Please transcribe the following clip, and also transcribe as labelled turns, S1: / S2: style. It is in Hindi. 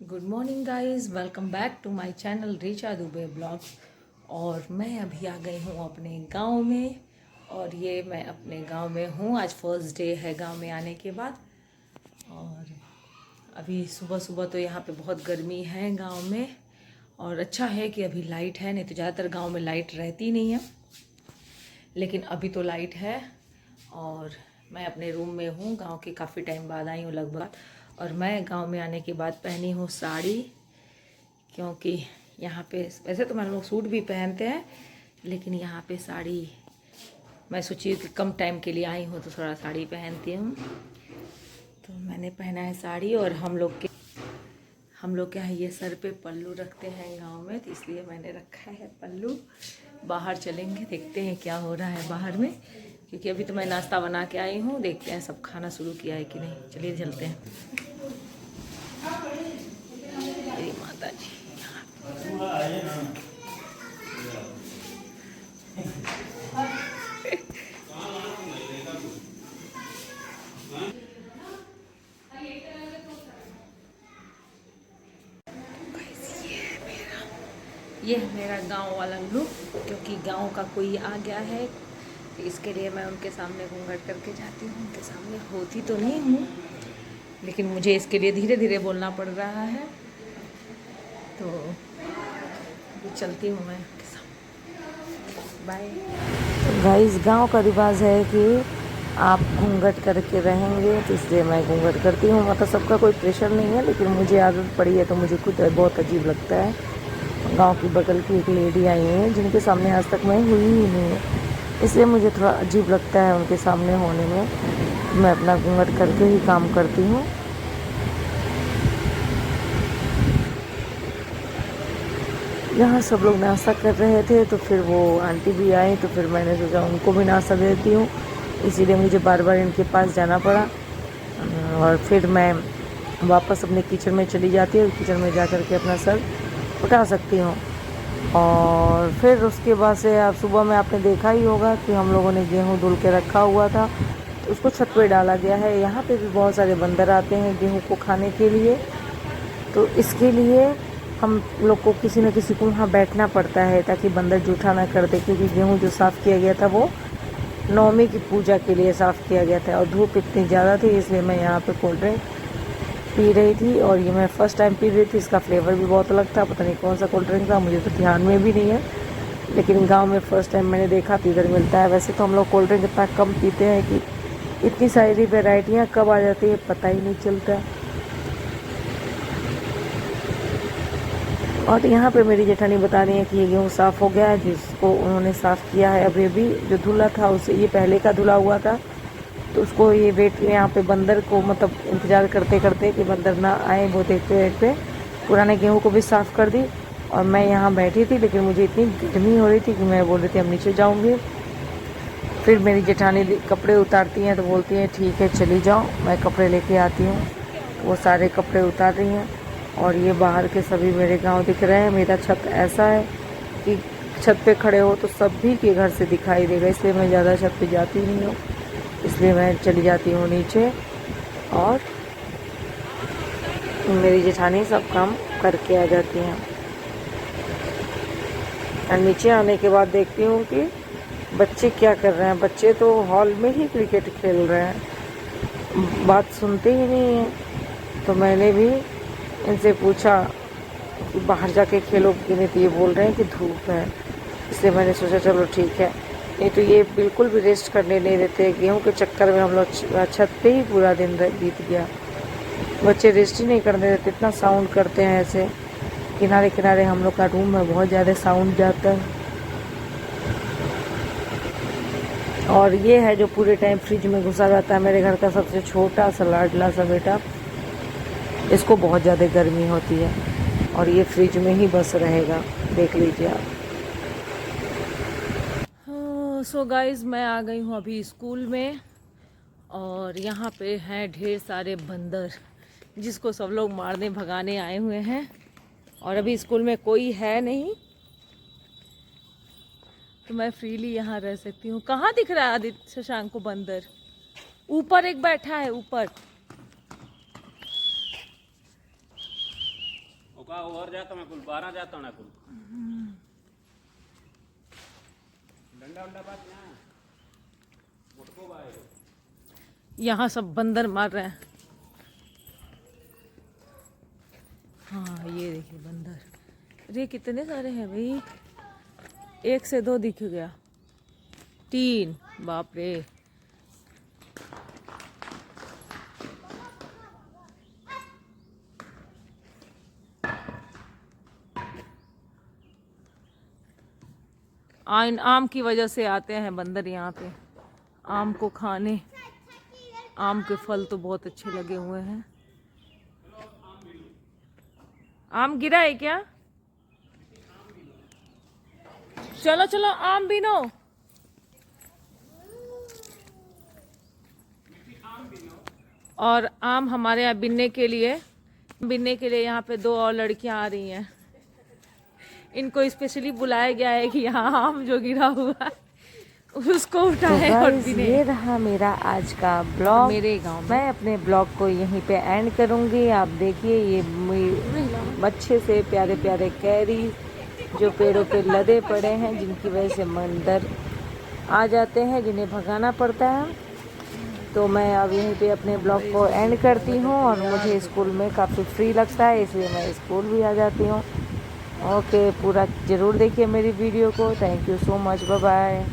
S1: Good morning guys, welcome back to my channel Richa Dubey vlogs. और मैं अभी आ गई हूँ अपने गांव में। और ये मैं अपने गांव में हूँ। आज फर्स्ट डे है गांव में आने के बाद। और अभी सुबह सुबह तो यहाँ पे बहुत गर्मी है गांव में। और अच्छा है कि अभी लाइट है, नहीं तो ज़्यादातर गांव में लाइट रहती नहीं है, लेकिन अभी तो लाइट है। और मैं अपने रूम में हूँ, गांव के काफ़ी टाइम बाद आई हूँ लगभग। और मैं गांव में आने के बाद पहनी हूँ साड़ी, क्योंकि यहाँ पे वैसे तो मैं लोग सूट भी पहनते हैं, लेकिन यहाँ पे साड़ी मैं सोची कि कम टाइम के लिए आई हूँ तो थोड़ा साड़ी पहनती हूँ। तो मैंने पहना है साड़ी। और हम लोग के यहाँ ये सर पे पल्लू रखते हैं गांव में, तो इसलिए मैंने रखा है पल्लू। बाहर चलेंगे, देखते हैं क्या हो रहा है बाहर में, क्योंकि अभी तो मैं नाश्ता बना के आई हूँ। देखते हैं सब खाना शुरू किया है कि नहीं। चलिए चलते हैं। मेरी माता जी ये है मेरा गांव वाला लुक, क्योंकि गांव का कोई आ गया है, तो इसके लिए मैं उनके सामने घूंघट करके जाती हूँ। उनके सामने होती तो नहीं हूँ, लेकिन मुझे इसके लिए धीरे धीरे बोलना पड़ रहा है। तो चलती हूँ मैं उनके सामने। बाय। गाइस, गांव का रिवाज है कि आप घूंघट करके रहेंगे, तो इसलिए मैं घूंघट करती हूँ। मतलब सबका कोई प्रेशर नहीं है, लेकिन मुझे आदत पड़ी है तो मुझे खुद बहुत अजीब लगता है। गांव की बगल की एक लेडी आई हैं जिनके सामने आज तक मैं हुई ही नहीं है, इसलिए मुझे थोड़ा अजीब लगता है उनके सामने होने में। मैं अपना घूंघट करके ही काम करती हूँ। यहाँ सब लोग नाश्ता कर रहे थे, तो फिर वो आंटी भी आई, तो फिर मैंने सोचा उनको भी नाश्ता देती हूँ, इसीलिए मुझे बार बार इनके पास जाना पड़ा। और फिर मैं वापस अपने किचन में चली जाती हूँ। किचन में जा कर के अपना सर उठा सकती हूँ। और फिर उसके बाद से आप सुबह में आपने देखा ही होगा कि हम लोगों ने गेहूँ धुल के रखा हुआ था, तो उसको छत पे डाला गया है। यहाँ पे भी बहुत सारे बंदर आते हैं गेहूँ को खाने के लिए, तो इसके लिए हम लोग को किसी न किसी को वहाँ बैठना पड़ता है, ताकि बंदर जूठा ना कर दे। क्योंकि गेहूँ जो साफ़ किया गया था वो नवमी की पूजा के लिए साफ़ किया गया था, और धूप इतनी ज़्यादा थी, इसलिए मैं यहाँ पे कोल्ड ड्रिंक पी रही थी। और ये मैं फ़र्स्ट टाइम पी रही थी। इसका फ्लेवर भी बहुत अलग था, पता नहीं कौन सा कोल्ड ड्रिंक था, मुझे तो ध्यान में भी नहीं है, लेकिन गांव में फ़र्स्ट टाइम मैंने देखा तो इधर मिलता है। वैसे तो हम लोग कोल्ड ड्रिंक इतना कम पीते हैं कि इतनी सारी वेराइटियाँ कब आ जाती है पता ही नहीं चलता। और यहाँ पे मेरी जेठानी बता रही है कि ये गेहूँ साफ़ हो गया है, जिसको उन्होंने साफ़ किया है अभी अभी। जो धुला था उससे ये पहले का धुला हुआ था, तो उसको ये वेट यहाँ पे बंदर को मतलब इंतज़ार करते करते कि बंदर ना आए, वो देखते देखते पुराने गेहूँ को भी साफ़ कर दी। और मैं यहाँ बैठी थी, लेकिन मुझे इतनी गर्मी हो रही थी कि मैं बोल रही थी अब नीचे जाऊँगी। फिर मेरी जेठानी कपड़े उतारती हैं तो बोलती हैं ठीक है चली जाओ, मैं कपड़े लेके आती हूँ। वो सारे कपड़े उतार रही हैं। और ये बाहर के सभी मेरे गाँव दिख रहे हैं। मेरा छत ऐसा है कि छत पे खड़े हो तो सभी के घर से दिखाई देगा, इसलिए मैं ज़्यादा छत पे जाती नहीं हूँ, इसलिए मैं चली जाती हूँ नीचे। और मेरी जेठानी सब काम करके आ जाती हैं। और नीचे आने के बाद देखती हूँ कि बच्चे क्या कर रहे हैं। बच्चे तो हॉल में ही क्रिकेट खेल रहे हैं, बात सुनते ही नहीं हैं। तो मैंने भी इनसे पूछा कि बाहर जाके खेलो कि नहीं, तो ये बोल रहे हैं कि धूप है। इसलिए मैंने सोचा चलो ठीक है, नहीं तो ये बिल्कुल भी रेस्ट करने नहीं देते। गेहूं के चक्कर में हम लोग छत पे ही पूरा दिन बीत गया। बच्चे रेस्ट ही नहीं करने देते, इतना साउंड करते हैं ऐसे। किनारे किनारे हम लोग का रूम में बहुत ज़्यादा साउंड जाता है। और ये है जो पूरे टाइम फ्रिज में घुसा रहता है, मेरे घर का सबसे छोटा सा लाडला सा बेटा। इसको बहुत ज़्यादा गर्मी होती है और ये फ्रिज में ही बस रहेगा, देख लीजिए आप। सो गाइज, मैं आ गई हूँ अभी स्कूल में। और यहाँ पे हैं ढेर सारे बंदर, जिसको सब लोग मारने भगाने आए हुए हैं। और अभी स्कूल में कोई है नहीं, तो मैं फ्रीली यहाँ रह सकती हूँ। कहाँ दिख रहा है आदित्य शशांक को बंदर? ऊपर एक बैठा है ऊपर।
S2: का और जाता मैं कुल 12 जाता ना कुल डंडा उंडा बात ना मुझको बाय
S1: यहाँ सब बंदर मार रहे हैं। हाँ ये देखिए बंदर, अरे कितने सारे हैं भाई, 1 से 2 दिख गया, 3, बाप रे। आम की वजह से आते हैं बंदर यहाँ पे आम को खाने। आम के फल तो बहुत अच्छे लगे हुए हैं। आम गिरा है क्या? चलो चलो आम बीनो। और आम हमारे यहाँ बीनने के लिए यहाँ पे 2 और लड़कियां आ रही हैं। इनको स्पेशली बुलाया गया है कि यहाँ आम जो गिरा हुआ है उसको उठाए और बीने। ये रहा मेरा आज का ब्लॉग मेरे गांव में। मैं अपने ब्लॉग को यहीं पे एंड करूँगी। आप देखिए ये अच्छे से प्यारे प्यारे कैरी जो पेड़ों पे लदे पड़े हैं, जिनकी वजह से बंदर आ जाते हैं, जिन्हें भगाना पड़ता है। तो मैं अब यहीं पे अपने ब्लॉग को एंड करती हूँ। और मुझे स्कूल में काफ़ी फ्री लगता है, इसलिए मैं स्कूल भी आ जाती हूँ। ओके, पूरा ज़रूर देखिए मेरी वीडियो को। Thank you so much, bye bye.